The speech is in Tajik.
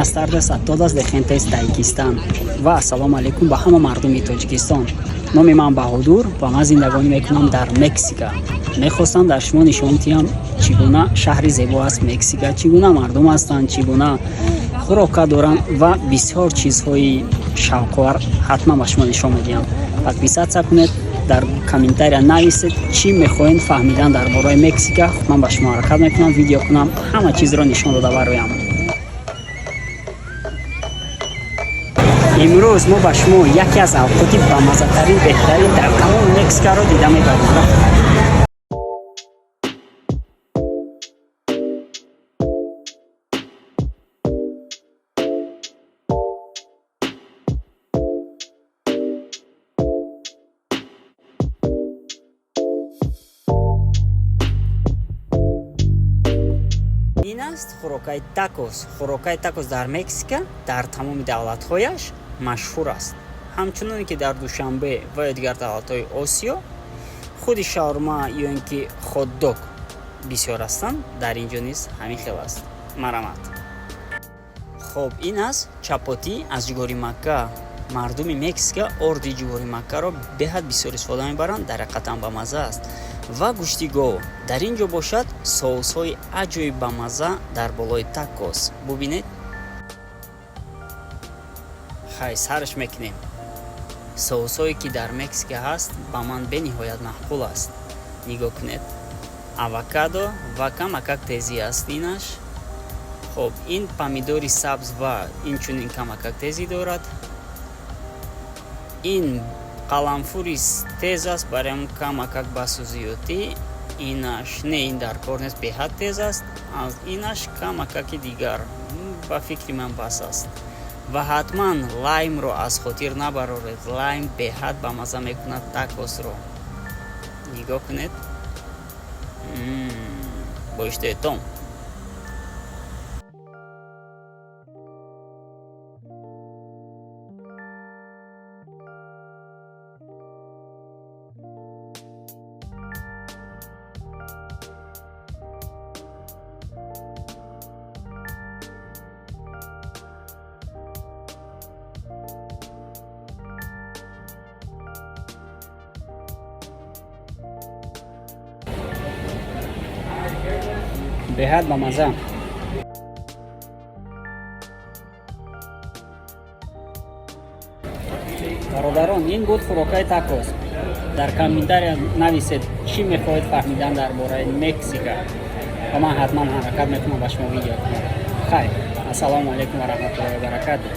аз тардес аттодас дехентес Таҷикистан ва ассалому алайкум ба ҳама мардуми Тоҷикистон. Номи ман Баҳодур ва ман зиндагонӣ мекунам дар Мексика. Мехостам дар шумо нишон диҳам чӣ гуна шаҳри зебо аст Мексика, чӣ гуна мардум ҳастанд, чӣ гуна хӯрока доранд ва бисёр чизҳои шавқовар ҳатман ба шумо нишон медиҳам. Подписатсия кунед, дар комментария нависед чӣ мехоҳед фаҳмидан дар бораи Мексика. Ман ба шумо ҳаракат мекунам, видео кунам, ҳама чизро нишон дода бароям. имрӯз мо ба шумо яке аз авқоти бамазатарин беҳтарин дар тамоми Мексикаро дида мебарем. ин аст хӯрокаи такос. Хӯрокаи такос дар Мексика дар тамоми давлатҳояш машҳур аст. Ҳамчуноне ки дар Душанбе ва дигар давлатҳои Осиё худи шаурма ё ин ки хот-дог бисёр ҳастанд, дар ин ҷо низ ҳамин хел аст. Марамат. Хоб, ин аст чапоти аз ҷигори Макка. Мардуми Мексика орди ҷигори Маккаро беҳад бисёр истифода мебаранд, дар ҳақиқатан бамаза аст. Ва гӯшти гов дар ин ҷо бошад соусҳои аҷоиб бамаза дар болои такос. Бубинед. Хай сарш мекунем. соусҳое ки дар Мексика ҳаст ба ман бениҳоят маъқул аст. Нигоҳ кунед. Авокадо ва камакак тезӣ аст инаш. Хоб, ин помидори сабз ва инчунин камакак тезӣ дорад. Ин қаламфури тез аст, барои камакак басу зиёдӣ. Инаш не, ин дар кор нест, беҳад тез аст. Аз инаш камакаки дигар ба фикри ман бас аст. Ва ҳатман лаймро аз хотир набароред. Лайм беҳад ба маза мекунад такосро. Нигоҳ кунед. Бо иштеҳтом. беҳад бамаза. бародарон, ин буд хӯрокаи такос. дар комментария нависед чӣ мехоҳед фаҳмидан дар бораи Мексика ва ман ҳатман ҳаракат мекунам ба шумо видео кунам. Хай, ассалому алайкум ва раҳматуллоҳи ва баракатуҳ.